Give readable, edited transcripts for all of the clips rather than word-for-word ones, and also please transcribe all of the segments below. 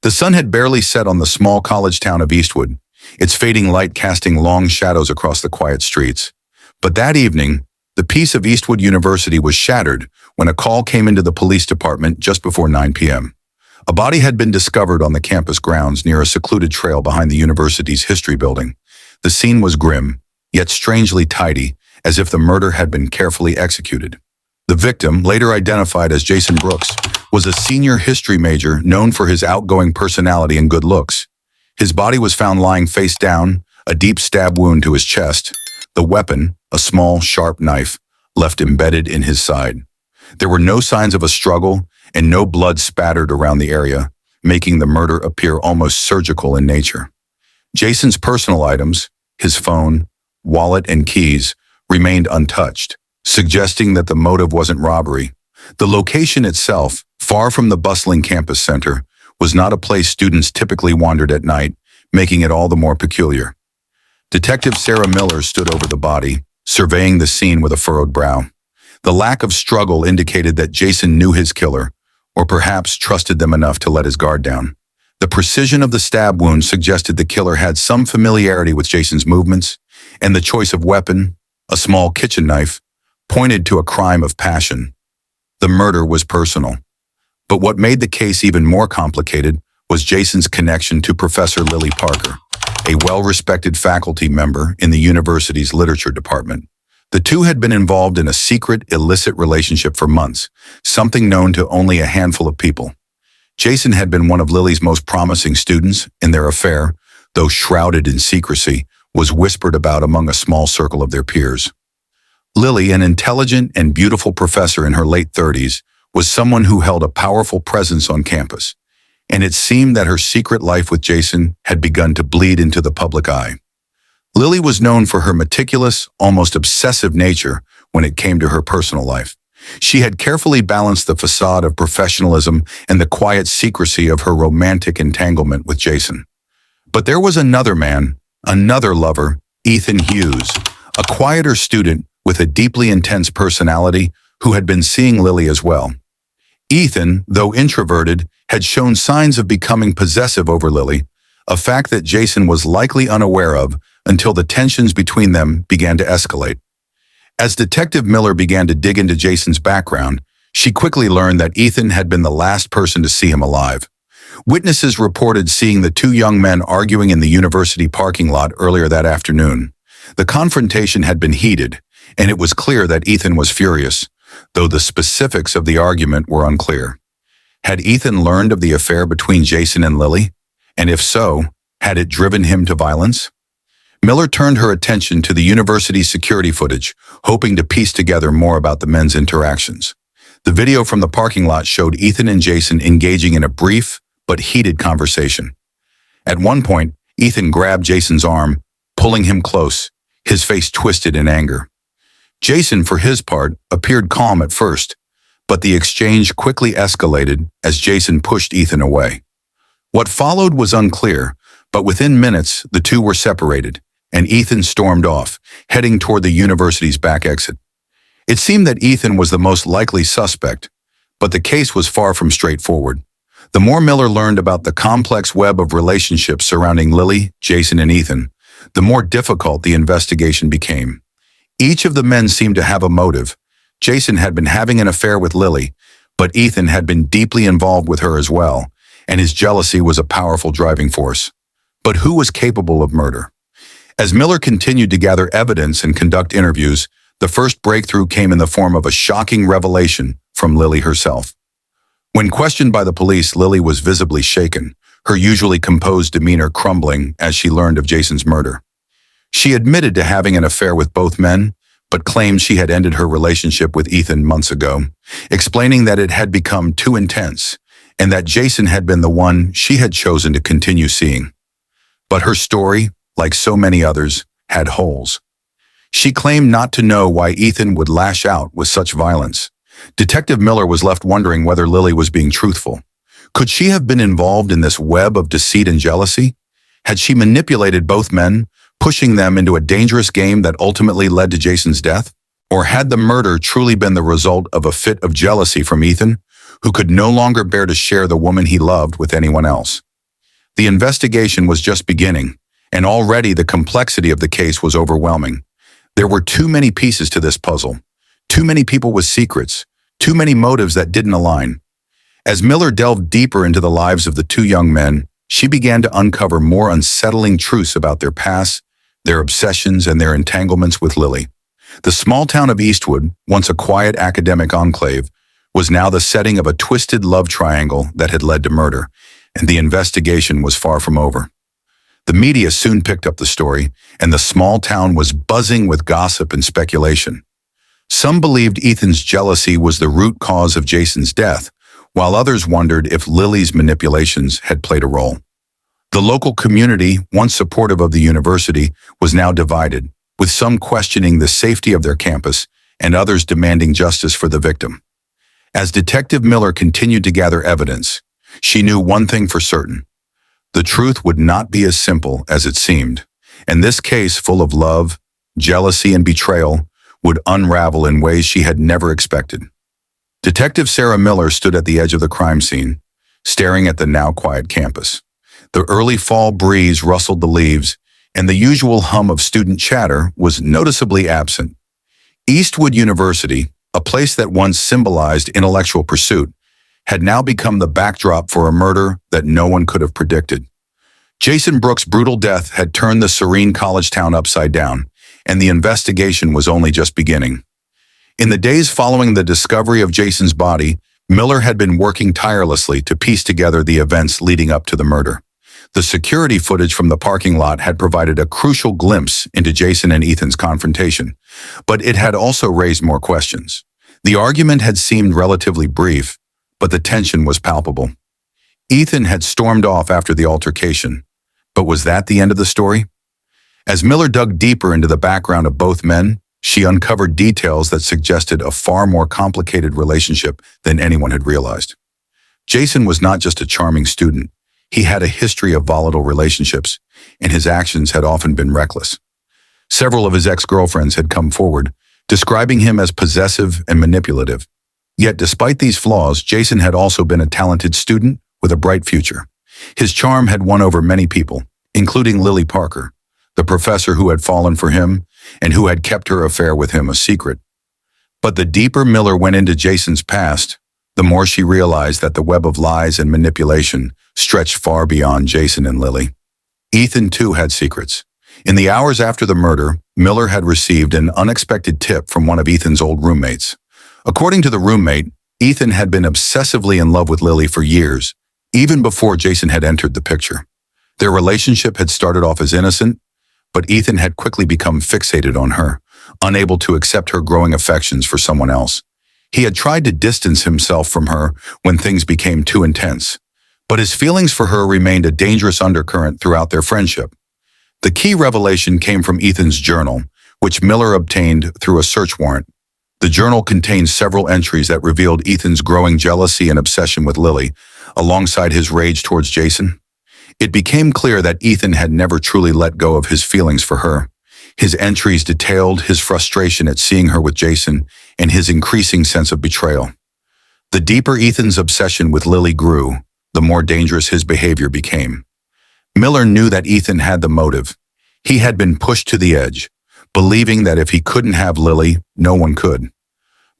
The sun had barely set on the small college town of Eastwood, its fading light casting long shadows across the quiet streets. But that evening, the peace of Eastwood University was shattered when a call came into the police department just before 9 p.m. A body had been discovered on the campus grounds near a secluded trail behind the university's history building. The scene was grim, yet strangely tidy, as if the murder had been carefully executed. The victim, later identified as Jason Brooks, was a senior history major known for his outgoing personality and good looks. His body was found lying face down, a deep stab wound to his chest. The weapon, a small, sharp knife, left embedded in his side. There were no signs of a struggle and no blood spattered around the area, making the murder appear almost surgical in nature. Jason's personal items, his phone, wallet, and keys, remained untouched, suggesting that the motive wasn't robbery. The location itself, far from the bustling campus center, was not a place students typically wandered at night, making it all the more peculiar. Detective Sarah Miller stood over the body, surveying the scene with a furrowed brow. The lack of struggle indicated that Jason knew his killer, or perhaps trusted them enough to let his guard down. The precision of the stab wound suggested the killer had some familiarity with Jason's movements, and the choice of weapon, a small kitchen knife, pointed to a crime of passion. The murder was personal. But what made the case even more complicated was Jason's connection to Professor Lily Parker, a well-respected faculty member in the university's literature department. The two had been involved in a secret, illicit relationship for months, something known to only a handful of people. Jason had been one of Lily's most promising students, and their affair, though shrouded in secrecy, was whispered about among a small circle of their peers. Lily, an intelligent and beautiful professor in her late 30s, was someone who held a powerful presence on campus, and it seemed that her secret life with Jason had begun to bleed into the public eye. Lily was known for her meticulous, almost obsessive nature when it came to her personal life. She had carefully balanced the facade of professionalism and the quiet secrecy of her romantic entanglement with Jason. But there was another man, another lover, Ethan Hughes, a quieter student with a deeply intense personality who had been seeing Lily as well. Ethan, though introverted, had shown signs of becoming possessive over Lily, a fact that Jason was likely unaware of until the tensions between them began to escalate. As Detective Miller began to dig into Jason's background, she quickly learned that Ethan had been the last person to see him alive. Witnesses reported seeing the two young men arguing in the university parking lot earlier that afternoon. The confrontation had been heated, and it was clear that Ethan was furious, though the specifics of the argument were unclear. Had Ethan learned of the affair between Jason and Lily? And if so, had it driven him to violence? Miller turned her attention to the university's security footage, hoping to piece together more about the men's interactions. The video from the parking lot showed Ethan and Jason engaging in a brief but heated conversation. At one point, Ethan grabbed Jason's arm, pulling him close, his face twisted in anger. Jason, for his part, appeared calm at first, but the exchange quickly escalated as Jason pushed Ethan away. What followed was unclear, but within minutes, the two were separated, and Ethan stormed off, heading toward the university's back exit. It seemed that Ethan was the most likely suspect, but the case was far from straightforward. The more Miller learned about the complex web of relationships surrounding Lily, Jason, and Ethan, the more difficult the investigation became. Each of the men seemed to have a motive. Jason had been having an affair with Lily, but Ethan had been deeply involved with her as well, and his jealousy was a powerful driving force. But who was capable of murder? As Miller continued to gather evidence and conduct interviews, the first breakthrough came in the form of a shocking revelation from Lily herself. When questioned by the police, Lily was visibly shaken, her usually composed demeanor crumbling as she learned of Jason's murder. She admitted to having an affair with both men, but claimed she had ended her relationship with Ethan months ago, explaining that it had become too intense and that Jason had been the one she had chosen to continue seeing. But her story, like so many others, had holes. She claimed not to know why Ethan would lash out with such violence. Detective Miller was left wondering whether Lily was being truthful. Could she have been involved in this web of deceit and jealousy? Had she manipulated both men, pushing them into a dangerous game that ultimately led to Jason's death? Or had the murder truly been the result of a fit of jealousy from Ethan, who could no longer bear to share the woman he loved with anyone else? The investigation was just beginning, and already the complexity of the case was overwhelming. There were too many pieces to this puzzle, too many people with secrets, too many motives that didn't align. As Miller delved deeper into the lives of the two young men, she began to uncover more unsettling truths about their past, their obsessions, and their entanglements with Lily. The small town of Eastwood, once a quiet academic enclave, was now the setting of a twisted love triangle that had led to murder, and the investigation was far from over. The media soon picked up the story, and the small town was buzzing with gossip and speculation. Some believed Ethan's jealousy was the root cause of Jason's death, while others wondered if Lily's manipulations had played a role. The local community, once supportive of the university, was now divided, with some questioning the safety of their campus and others demanding justice for the victim. As Detective Miller continued to gather evidence, she knew one thing for certain. The truth would not be as simple as it seemed, and this case, full of love, jealousy, and betrayal, would unravel in ways she had never expected. Detective Sarah Miller stood at the edge of the crime scene, staring at the now quiet campus. The early fall breeze rustled the leaves, and the usual hum of student chatter was noticeably absent. Eastwood University, a place that once symbolized intellectual pursuit, had now become the backdrop for a murder that no one could have predicted. Jason Brooks' brutal death had turned the serene college town upside down, and the investigation was only just beginning. In the days following the discovery of Jason's body, Miller had been working tirelessly to piece together the events leading up to the murder. The security footage from the parking lot had provided a crucial glimpse into Jason and Ethan's confrontation, but it had also raised more questions. The argument had seemed relatively brief, but the tension was palpable. Ethan had stormed off after the altercation, but was that the end of the story? As Miller dug deeper into the background of both men, she uncovered details that suggested a far more complicated relationship than anyone had realized. Jason was not just a charming student. He had a history of volatile relationships, and his actions had often been reckless. Several of his ex-girlfriends had come forward, describing him as possessive and manipulative. Yet despite these flaws, Jason had also been a talented student with a bright future. His charm had won over many people, including Lily Parker, the professor who had fallen for him and who had kept her affair with him a secret. But the deeper Miller went into Jason's past, the more she realized that the web of lies and manipulation stretched far beyond Jason and Lily. Ethan, too, had secrets. In the hours after the murder, Miller had received an unexpected tip from one of Ethan's old roommates. According to the roommate, Ethan had been obsessively in love with Lily for years, even before Jason had entered the picture. Their relationship had started off as innocent, but Ethan had quickly become fixated on her, unable to accept her growing affections for someone else. He had tried to distance himself from her when things became too intense, but his feelings for her remained a dangerous undercurrent throughout their friendship. The key revelation came from Ethan's journal, which Miller obtained through a search warrant. The journal contained several entries that revealed Ethan's growing jealousy and obsession with Lily, alongside his rage towards Jason. It became clear that Ethan had never truly let go of his feelings for her. His entries detailed his frustration at seeing her with Jason and his increasing sense of betrayal. The deeper Ethan's obsession with Lily grew, the more dangerous his behavior became. Miller knew that Ethan had the motive. He had been pushed to the edge, believing that if he couldn't have Lily, no one could.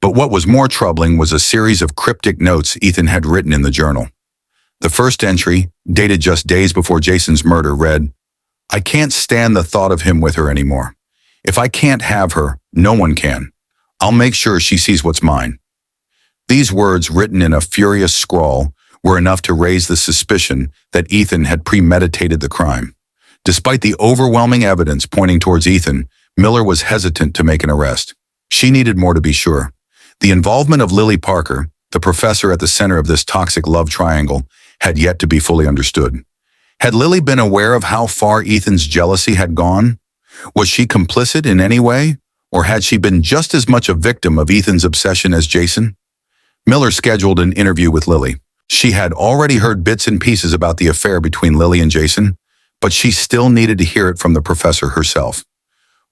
But what was more troubling was a series of cryptic notes Ethan had written in the journal. The first entry, dated just days before Jason's murder, read, "I can't stand the thought of him with her anymore. If I can't have her, no one can. I'll make sure she sees what's mine." These words, written in a furious scrawl, were enough to raise the suspicion that Ethan had premeditated the crime. Despite the overwhelming evidence pointing towards Ethan, Miller was hesitant to make an arrest. She needed more to be sure. The involvement of Lily Parker, the professor at the center of this toxic love triangle, had yet to be fully understood. Had Lily been aware of how far Ethan's jealousy had gone? Was she complicit in any way, or had she been just as much a victim of Ethan's obsession as Jason? Miller scheduled an interview with Lily. She had already heard bits and pieces about the affair between Lily and Jason, but she still needed to hear it from the professor herself.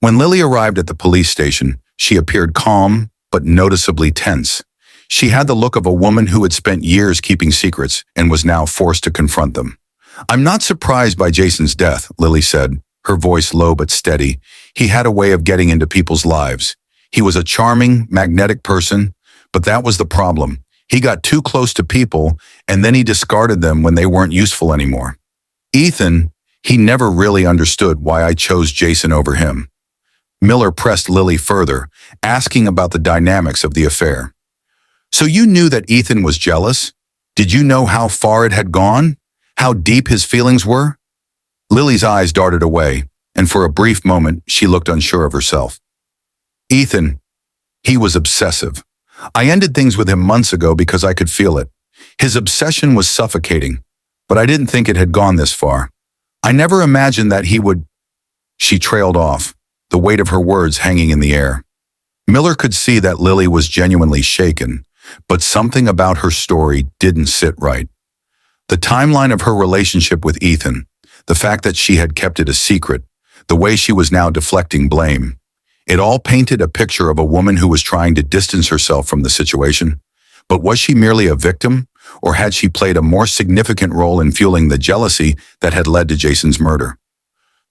When Lily arrived at the police station, she appeared calm, but noticeably tense. She had the look of a woman who had spent years keeping secrets and was now forced to confront them. I'm not surprised by Jason's death, Lily said, her voice low but steady. He had a way of getting into people's lives. He was a charming, magnetic person, but that was the problem. He got too close to people, and then he discarded them when they weren't useful anymore. Ethan, he never really understood why I chose Jason over him. Miller pressed Lily further, asking about the dynamics of the affair. So you knew that Ethan was jealous? Did you know how far it had gone? How deep his feelings were? Lily's eyes darted away, and for a brief moment she looked unsure of herself. Ethan, he was obsessive. I ended things with him months ago because I could feel it. His obsession was suffocating, but I didn't think it had gone this far. I never imagined that he would... She trailed off, the weight of her words hanging in the air. Miller could see that Lily was genuinely shaken, but something about her story didn't sit right. The timeline of her relationship with Ethan, the fact that she had kept it a secret, the way she was now deflecting blame, it all painted a picture of a woman who was trying to distance herself from the situation. But was she merely a victim, or had she played a more significant role in fueling the jealousy that had led to Jason's murder?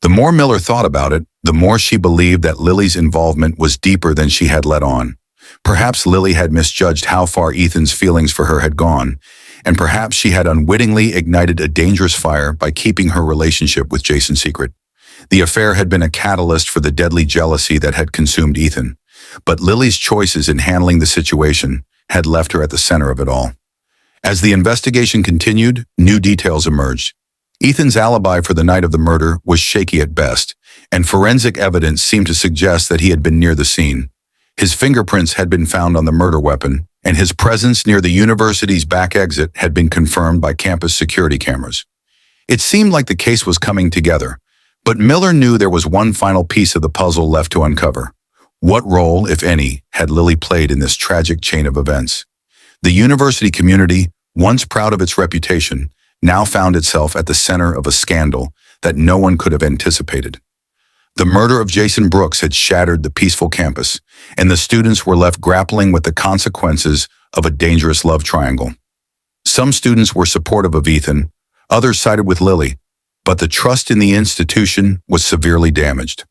The more Miller thought about it, the more she believed that Lily's involvement was deeper than she had let on. Perhaps Lily had misjudged how far Ethan's feelings for her had gone, and perhaps she had unwittingly ignited a dangerous fire by keeping her relationship with Jason secret. The affair had been a catalyst for the deadly jealousy that had consumed Ethan, but Lily's choices in handling the situation had left her at the center of it all. As the investigation continued, new details emerged. Ethan's alibi for the night of the murder was shaky at best, and forensic evidence seemed to suggest that he had been near the scene. His fingerprints had been found on the murder weapon, and his presence near the university's back exit had been confirmed by campus security cameras. It seemed like the case was coming together, but Miller knew there was one final piece of the puzzle left to uncover. What role, if any, had Lily played in this tragic chain of events? The university community, once proud of its reputation, now found itself at the center of a scandal that no one could have anticipated. The murder of Jason Brooks had shattered the peaceful campus, and the students were left grappling with the consequences of a dangerous love triangle. Some students were supportive of Ethan, others sided with Lily, but the trust in the institution was severely damaged.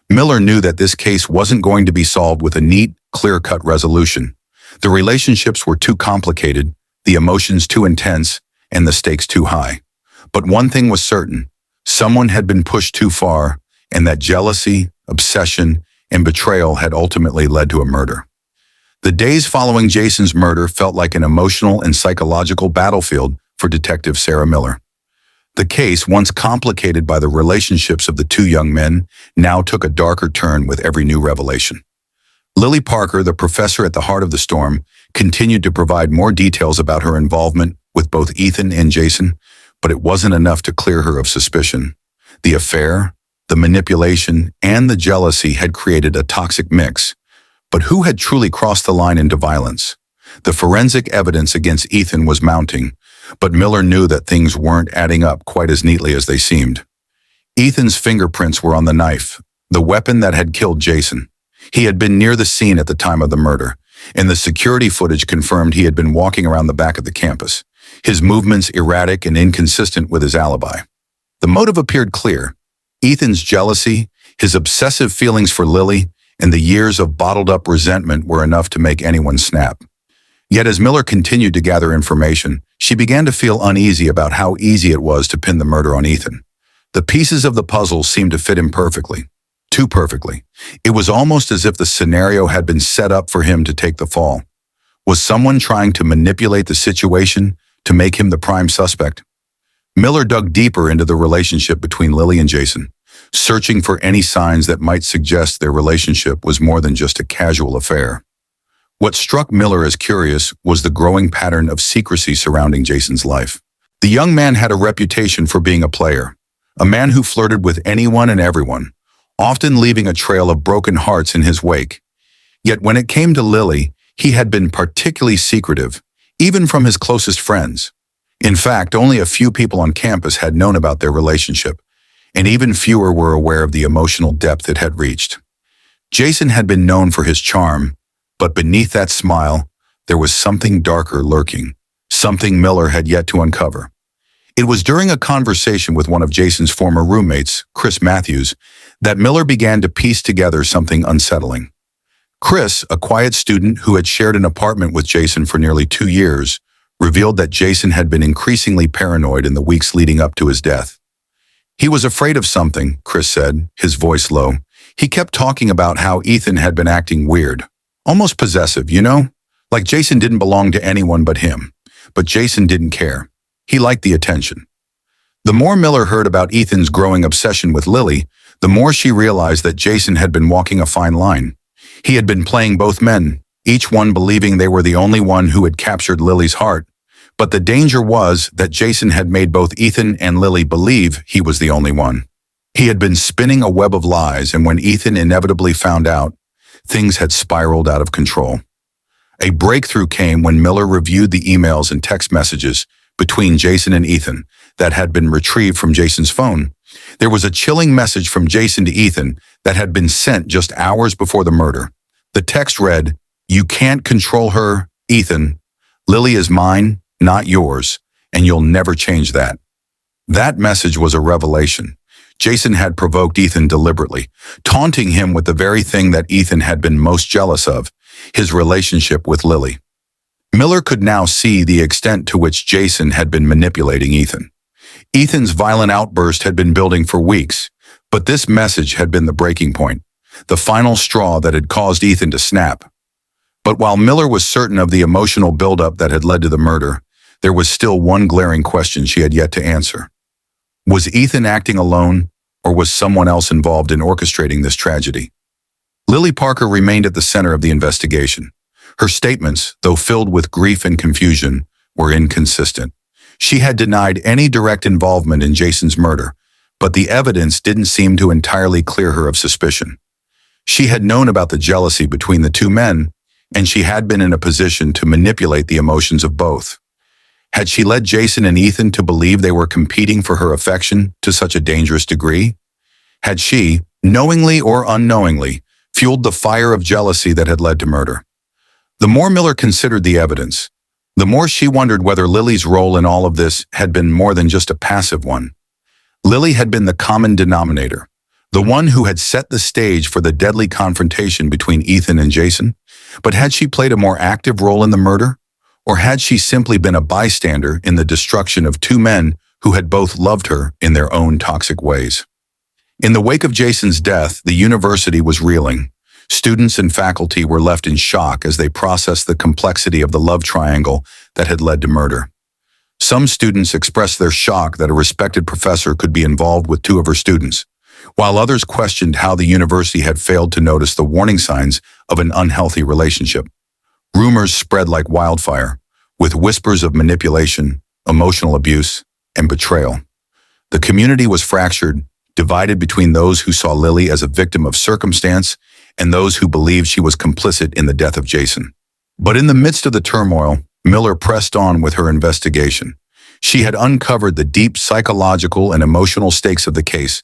Miller knew that this case wasn't going to be solved with a neat, clear-cut resolution. The relationships were too complicated, the emotions too intense, and the stakes too high. But one thing was certain: someone had been pushed too far, and that jealousy, obsession, and betrayal had ultimately led to a murder. The days following Jason's murder felt like an emotional and psychological battlefield for Detective Sarah Miller. The case, once complicated by the relationships of the two young men, now took a darker turn with every new revelation. Lily Parker, the professor at the heart of the storm, continued to provide more details about her involvement with both Ethan and Jason, but it wasn't enough to clear her of suspicion. The affair, the manipulation, and the jealousy had created a toxic mix. But who had truly crossed the line into violence? The forensic evidence against Ethan was mounting, but Miller knew that things weren't adding up quite as neatly as they seemed. Ethan's fingerprints were on the knife, the weapon that had killed Jason. He had been near the scene at the time of the murder, and the security footage confirmed he had been walking around the back of the campus, his movements erratic and inconsistent with his alibi. The motive appeared clear: Ethan's jealousy, his obsessive feelings for Lily, and the years of bottled-up resentment were enough to make anyone snap. Yet as Miller continued to gather information, she began to feel uneasy about how easy it was to pin the murder on Ethan. The pieces of the puzzle seemed to fit him perfectly. Too perfectly. It was almost as if the scenario had been set up for him to take the fall. Was someone trying to manipulate the situation to make him the prime suspect? Miller dug deeper into the relationship between Lily and Jason, searching for any signs that might suggest their relationship was more than just a casual affair. What struck Miller as curious was the growing pattern of secrecy surrounding Jason's life. The young man had a reputation for being a player, a man who flirted with anyone and everyone, often leaving a trail of broken hearts in his wake. Yet when it came to Lily, he had been particularly secretive, even from his closest friends. In fact, only a few people on campus had known about their relationship, and even fewer were aware of the emotional depth it had reached. Jason had been known for his charm, but beneath that smile, there was something darker lurking, something Miller had yet to uncover. It was during a conversation with one of Jason's former roommates, Chris Matthews, that Miller began to piece together something unsettling. Chris, a quiet student who had shared an apartment with Jason for nearly 2 years, revealed that Jason had been increasingly paranoid in the weeks leading up to his death. He was afraid of something, Chris said, his voice low. He kept talking about how Ethan had been acting weird, almost possessive, you know? Like Jason didn't belong to anyone but him. But Jason didn't care. He liked the attention. The more Miller heard about Ethan's growing obsession with Lily, the more she realized that Jason had been walking a fine line. He had been playing both men, each one believing they were the only one who had captured Lily's heart. But the danger was that Jason had made both Ethan and Lily believe he was the only one. He had been spinning a web of lies, and when Ethan inevitably found out, things had spiraled out of control. A breakthrough came when Miller reviewed the emails and text messages between Jason and Ethan that had been retrieved from Jason's phone. There was a chilling message from Jason to Ethan that had been sent just hours before the murder. The text read, "You can't control her, Ethan. Lily is mine, not yours, and you'll never change that." That message was a revelation. Jason had provoked Ethan deliberately, taunting him with the very thing that Ethan had been most jealous of, his relationship with Lily. Miller could now see the extent to which Jason had been manipulating Ethan. Ethan's violent outburst had been building for weeks, but this message had been the breaking point, the final straw that had caused Ethan to snap. But while Miller was certain of the emotional buildup that had led to the murder, there was still one glaring question she had yet to answer. Was Ethan acting alone, or was someone else involved in orchestrating this tragedy? Lily Parker remained at the center of the investigation. Her statements, though filled with grief and confusion, were inconsistent. She had denied any direct involvement in Jason's murder, but the evidence didn't seem to entirely clear her of suspicion. She had known about the jealousy between the two men, and she had been in a position to manipulate the emotions of both. Had she led Jason and Ethan to believe they were competing for her affection to such a dangerous degree? Had she, knowingly or unknowingly, fueled the fire of jealousy that had led to murder? The more Miller considered the evidence, the more she wondered whether Lily's role in all of this had been more than just a passive one. Lily had been the common denominator, the one who had set the stage for the deadly confrontation between Ethan and Jason. But had she played a more active role in the murder? Or had she simply been a bystander in the destruction of two men who had both loved her in their own toxic ways? In the wake of Jason's death, the university was reeling. Students and faculty were left in shock as they processed the complexity of the love triangle that had led to murder. Some students expressed their shock that a respected professor could be involved with two of her students, while others questioned how the university had failed to notice the warning signs of an unhealthy relationship. Rumors spread like wildfire, with whispers of manipulation, emotional abuse, and betrayal. The community was fractured, divided between those who saw Lily as a victim of circumstance and those who believed she was complicit in the death of Jason. But in the midst of the turmoil, Miller pressed on with her investigation. She had uncovered the deep psychological and emotional stakes of the case,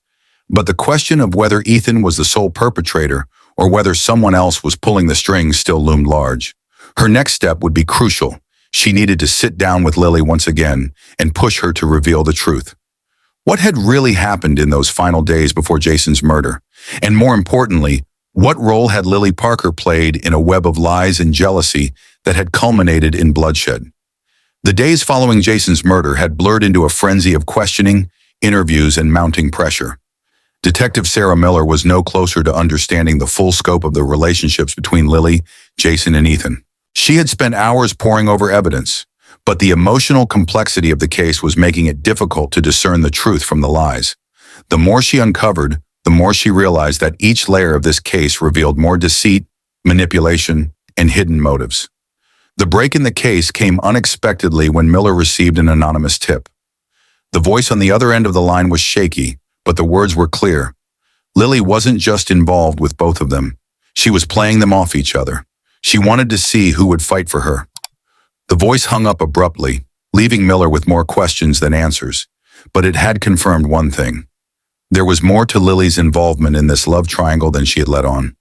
but the question of whether Ethan was the sole perpetrator or whether someone else was pulling the strings still loomed large. Her next step would be crucial. She needed to sit down with Lily once again and push her to reveal the truth. What had really happened in those final days before Jason's murder? And more importantly, what role had Lily Parker played in a web of lies and jealousy that had culminated in bloodshed? The days following Jason's murder had blurred into a frenzy of questioning, interviews, and mounting pressure. Detective Sarah Miller was no closer to understanding the full scope of the relationships between Lily, Jason, and Ethan. She had spent hours poring over evidence, but the emotional complexity of the case was making it difficult to discern the truth from the lies. The more she uncovered, the more she realized that each layer of this case revealed more deceit, manipulation, and hidden motives. The break in the case came unexpectedly when Miller received an anonymous tip. The voice on the other end of the line was shaky, but the words were clear. Lily wasn't just involved with both of them. She was playing them off each other. She wanted to see who would fight for her. The voice hung up abruptly, leaving Miller with more questions than answers, but it had confirmed one thing. There was more to Lily's involvement in this love triangle than she had let on.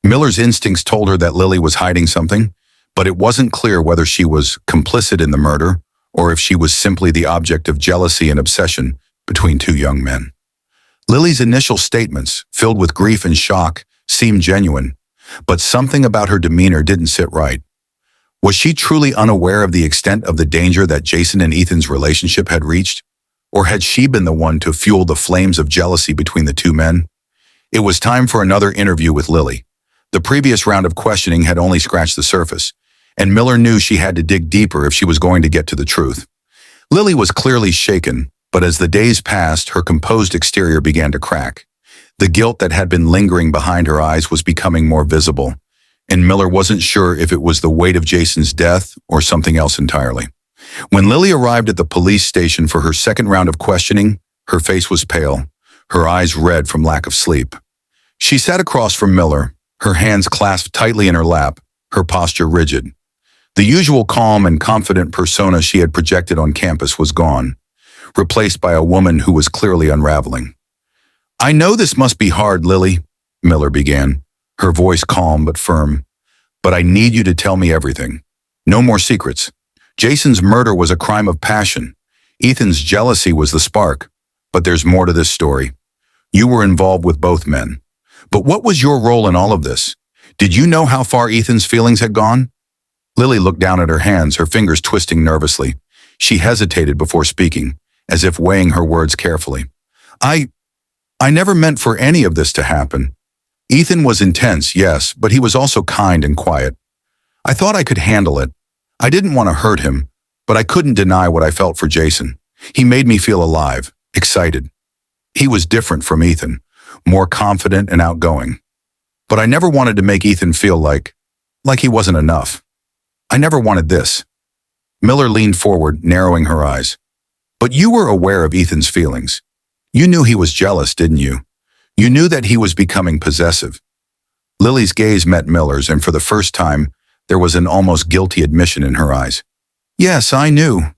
Miller's instincts told her that Lily was hiding something, but it wasn't clear whether she was complicit in the murder or if she was simply the object of jealousy and obsession between two young men. Lily's initial statements, filled with grief and shock, seemed genuine, but something about her demeanor didn't sit right. Was she truly unaware of the extent of the danger that Jason and Ethan's relationship had reached? Or had she been the one to fuel the flames of jealousy between the two men? It was time for another interview with Lily. The previous round of questioning had only scratched the surface, and Miller knew she had to dig deeper if she was going to get to the truth. Lily was clearly shaken, but as the days passed, her composed exterior began to crack. The guilt that had been lingering behind her eyes was becoming more visible, and Miller wasn't sure if it was the weight of Jason's death or something else entirely. When Lily arrived at the police station for her second round of questioning, her face was pale, her eyes red from lack of sleep. She sat across from Miller, her hands clasped tightly in her lap, her posture rigid. The usual calm and confident persona she had projected on campus was gone, replaced by a woman who was clearly unraveling. "I know this must be hard, Lily," Miller began, her voice calm but firm, "but I need you to tell me everything. No more secrets. Jason's murder was a crime of passion. Ethan's jealousy was the spark. But there's more to this story. You were involved with both men. But what was your role in all of this? Did you know how far Ethan's feelings had gone?" Lily looked down at her hands, her fingers twisting nervously. She hesitated before speaking, as if weighing her words carefully. I never meant for any of this to happen. Ethan was intense, yes, but he was also kind and quiet. I thought I could handle it. I didn't want to hurt him, but I couldn't deny what I felt for Jason. He made me feel alive, excited. He was different from Ethan, more confident and outgoing. But I never wanted to make Ethan feel like he wasn't enough. I never wanted this. Miller leaned forward, narrowing her eyes. But you were aware of Ethan's feelings. You knew he was jealous, didn't you? You knew that he was becoming possessive. Lily's gaze met Miller's, and for the first time, there was an almost guilty admission in her eyes. Yes, I knew.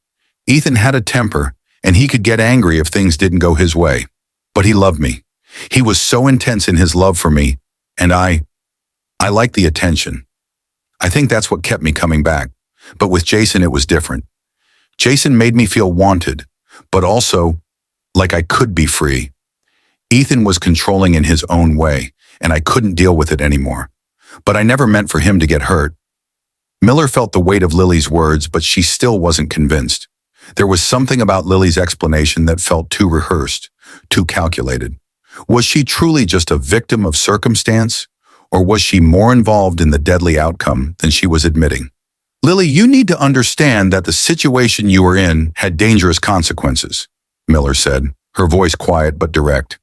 Ethan had a temper, and he could get angry if things didn't go his way. But he loved me. He was so intense in his love for me, and I liked the attention. I think that's what kept me coming back. But with Jason, it was different. Jason made me feel wanted, but also like I could be free. Ethan was controlling in his own way, and I couldn't deal with it anymore. But I never meant for him to get hurt. Miller felt the weight of Lily's words, but she still wasn't convinced. There was something about Lily's explanation that felt too rehearsed, too calculated. Was she truly just a victim of circumstance, or was she more involved in the deadly outcome than she was admitting? Lily, you need to understand that the situation you were in had dangerous consequences, Miller said, her voice quiet but direct.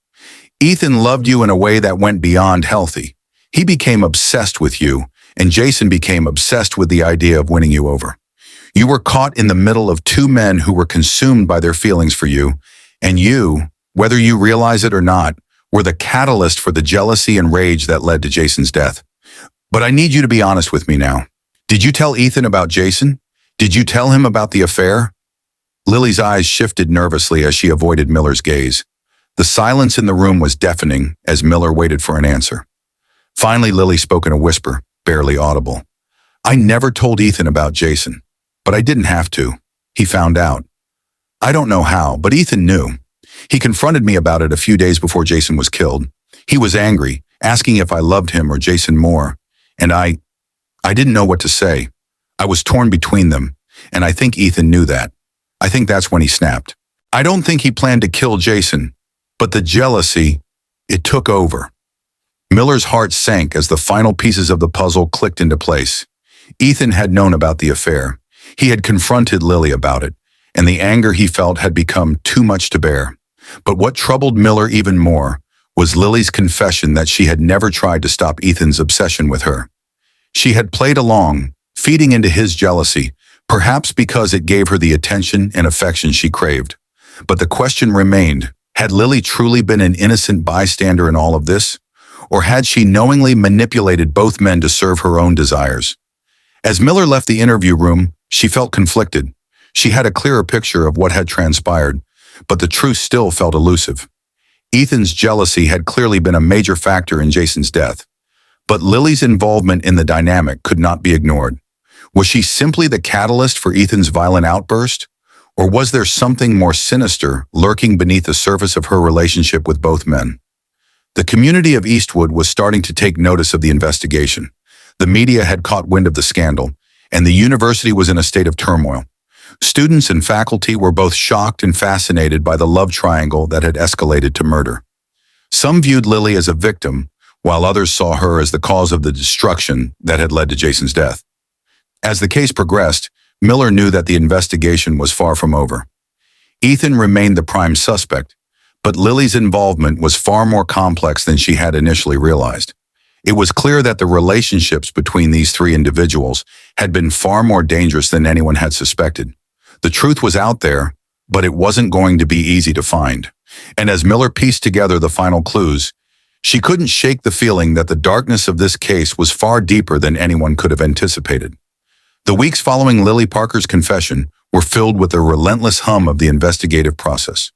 Ethan loved you in a way that went beyond healthy. He became obsessed with you, and Jason became obsessed with the idea of winning you over. You were caught in the middle of two men who were consumed by their feelings for you, and you, whether you realize it or not, were the catalyst for the jealousy and rage that led to Jason's death. But I need you to be honest with me now. Did you tell Ethan about Jason? Did you tell him about the affair? Lily's eyes shifted nervously as she avoided Miller's gaze. The silence in the room was deafening as Miller waited for an answer. Finally, Lily spoke in a whisper, barely audible. I never told Ethan about Jason, but I didn't have to. He found out. I don't know how, but Ethan knew. He confronted me about it a few days before Jason was killed. He was angry, asking if I loved him or Jason more, and I didn't know what to say. I was torn between them, and I think Ethan knew that. I think that's when he snapped. I don't think he planned to kill Jason, but the jealousy, it took over. Miller's heart sank as the final pieces of the puzzle clicked into place. Ethan had known about the affair. He had confronted Lily about it, and the anger he felt had become too much to bear. But what troubled Miller even more was Lily's confession that she had never tried to stop Ethan's obsession with her. She had played along, feeding into his jealousy, perhaps because it gave her the attention and affection she craved. But the question remained, had Lily truly been an innocent bystander in all of this? Or had she knowingly manipulated both men to serve her own desires? As Miller left the interview room, she felt conflicted. She had a clearer picture of what had transpired, but the truth still felt elusive. Ethan's jealousy had clearly been a major factor in Jason's death, but Lily's involvement in the dynamic could not be ignored. Was she simply the catalyst for Ethan's violent outburst, Or was there something more sinister lurking beneath the surface of her relationship with both men? The community of Eastwood was starting to take notice of the investigation. The media had caught wind of the scandal, and the university was in a state of turmoil. Students and faculty were both shocked and fascinated by the love triangle that had escalated to murder. Some viewed Lily as a victim, while others saw her as the cause of the destruction that had led to Jason's death. As the case progressed, Miller knew that the investigation was far from over. Ethan remained the prime suspect, but Lily's involvement was far more complex than she had initially realized. It was clear that the relationships between these three individuals had been far more dangerous than anyone had suspected. The truth was out there, but it wasn't going to be easy to find. And as Miller pieced together the final clues, she couldn't shake the feeling that the darkness of this case was far deeper than anyone could have anticipated. The weeks following Lily Parker's confession were filled with the relentless hum of the investigative process.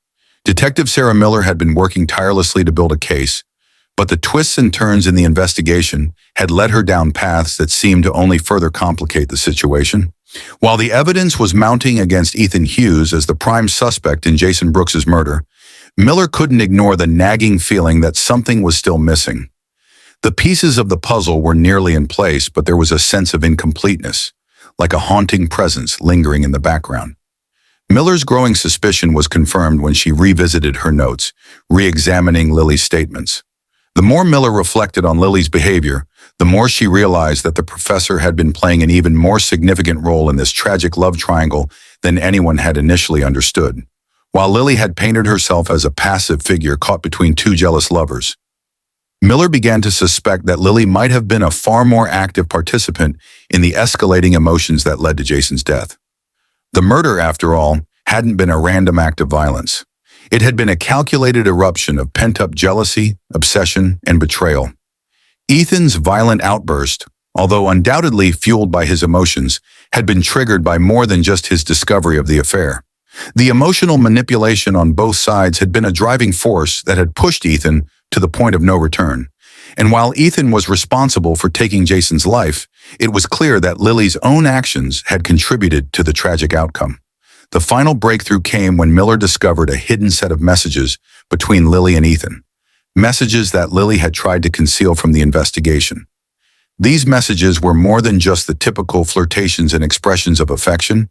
Detective Sarah Miller had been working tirelessly to build a case, but the twists and turns in the investigation had led her down paths that seemed to only further complicate the situation. While the evidence was mounting against Ethan Hughes as the prime suspect in Jason Brooks's murder, Miller couldn't ignore the nagging feeling that something was still missing. The pieces of the puzzle were nearly in place, but there was a sense of incompleteness, like a haunting presence lingering in the background. Miller's growing suspicion was confirmed when she revisited her notes, re-examining Lily's statements. The more Miller reflected on Lily's behavior, the more she realized that the professor had been playing an even more significant role in this tragic love triangle than anyone had initially understood. While Lily had painted herself as a passive figure caught between two jealous lovers, Miller began to suspect that Lily might have been a far more active participant in the escalating emotions that led to Jason's death. The murder, after all, hadn't been a random act of violence. It had been a calculated eruption of pent-up jealousy, obsession, and betrayal. Ethan's violent outburst, although undoubtedly fueled by his emotions, had been triggered by more than just his discovery of the affair. The emotional manipulation on both sides had been a driving force that had pushed Ethan to the point of no return. And while Ethan was responsible for taking Jason's life, it was clear that Lily's own actions had contributed to the tragic outcome. The final breakthrough came when Miller discovered a hidden set of messages between Lily and Ethan, messages that Lily had tried to conceal from the investigation. These messages were more than just the typical flirtations and expressions of affection.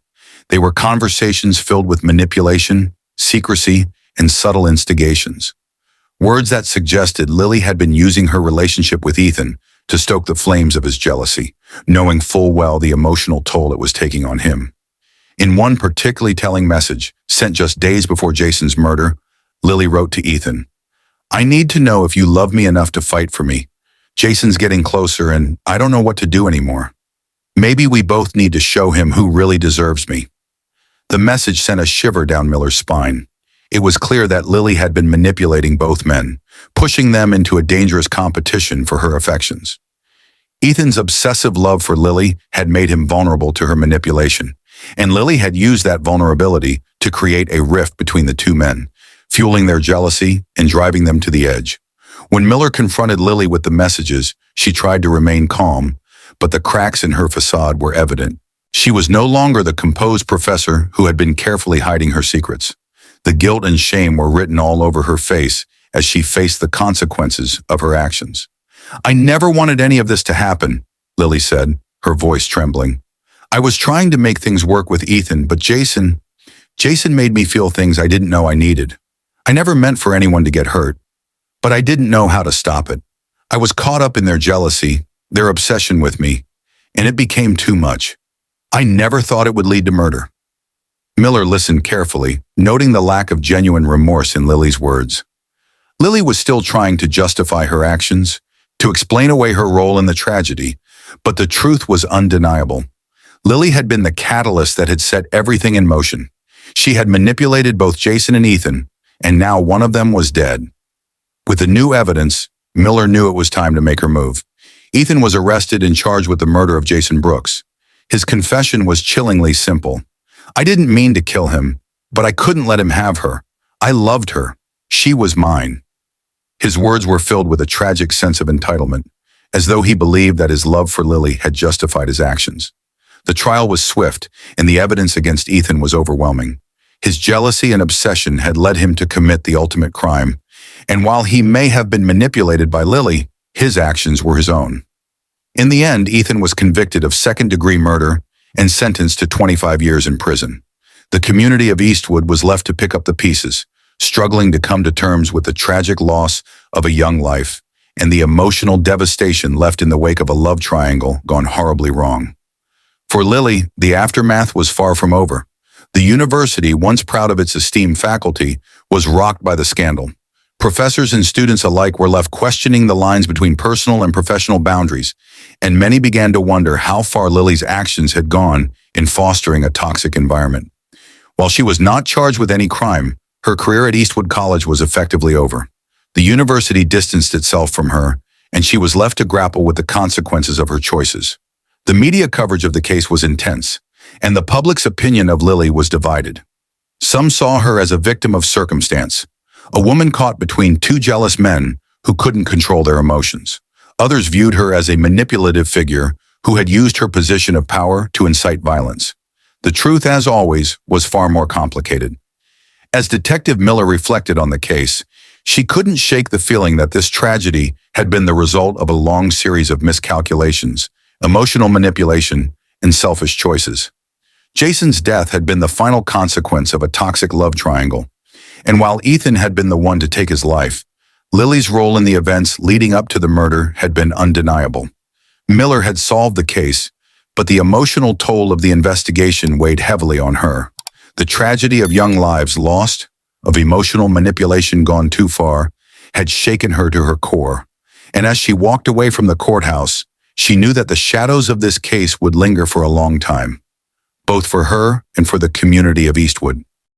They were conversations filled with manipulation, secrecy, and subtle instigations. Words that suggested Lily had been using her relationship with Ethan to stoke the flames of his jealousy, knowing full well the emotional toll it was taking on him. In one particularly telling message, sent just days before Jason's murder, Lily wrote to Ethan, "I need to know if you love me enough to fight for me. Jason's getting closer and I don't know what to do anymore. Maybe we both need to show him who really deserves me." The message sent a shiver down Miller's spine. It was clear that Lily had been manipulating both men, pushing them into a dangerous competition for her affections. Ethan's obsessive love for Lily had made him vulnerable to her manipulation, and Lily had used that vulnerability to create a rift between the two men, fueling their jealousy and driving them to the edge. When Miller confronted Lily with the messages, she tried to remain calm, but the cracks in her facade were evident. She was no longer the composed professor who had been carefully hiding her secrets. The guilt and shame were written all over her face as she faced the consequences of her actions. "I never wanted any of this to happen," Lily said, her voice trembling. "I was trying to make things work with Ethan, but Jason made me feel things I didn't know I needed. I never meant for anyone to get hurt, but I didn't know how to stop it. I was caught up in their jealousy, their obsession with me, and it became too much. I never thought it would lead to murder." Miller listened carefully, noting the lack of genuine remorse in Lily's words. Lily was still trying to justify her actions, to explain away her role in the tragedy, but the truth was undeniable. Lily had been the catalyst that had set everything in motion. She had manipulated both Jason and Ethan, and now one of them was dead. With the new evidence, Miller knew it was time to make her move. Ethan was arrested and charged with the murder of Jason Brooks. His confession was chillingly simple. "I didn't mean to kill him, but I couldn't let him have her. I loved her. She was mine." His words were filled with a tragic sense of entitlement, as though he believed that his love for Lily had justified his actions. The trial was swift, and the evidence against Ethan was overwhelming. His jealousy and obsession had led him to commit the ultimate crime, and while he may have been manipulated by Lily, his actions were his own. In the end, Ethan was convicted of second-degree murder and sentenced to 25 years in prison. The community of Eastwood was left to pick up the pieces, struggling to come to terms with the tragic loss of a young life and the emotional devastation left in the wake of a love triangle gone horribly wrong. For Lily, the aftermath was far from over. The university, once proud of its esteemed faculty, was rocked by the scandal. Professors and students alike were left questioning the lines between personal and professional boundaries, and many began to wonder how far Lily's actions had gone in fostering a toxic environment. While she was not charged with any crime, her career at Eastwood College was effectively over. The university distanced itself from her, and she was left to grapple with the consequences of her choices. The media coverage of the case was intense, and the public's opinion of Lily was divided. Some saw her as a victim of circumstance, a woman caught between two jealous men who couldn't control their emotions. Others viewed her as a manipulative figure who had used her position of power to incite violence. The truth, as always, was far more complicated. As Detective Miller reflected on the case, she couldn't shake the feeling that this tragedy had been the result of a long series of miscalculations, emotional manipulation, and selfish choices. Jason's death had been the final consequence of a toxic love triangle, and while Ethan had been the one to take his life, Lily's role in the events leading up to the murder had been undeniable. Miller had solved the case, but the emotional toll of the investigation weighed heavily on her. The tragedy of young lives lost, of emotional manipulation gone too far, had shaken her to her core. And as she walked away from the courthouse, she knew that the shadows of this case would linger for a long time, both for her and for the community of Eastwood.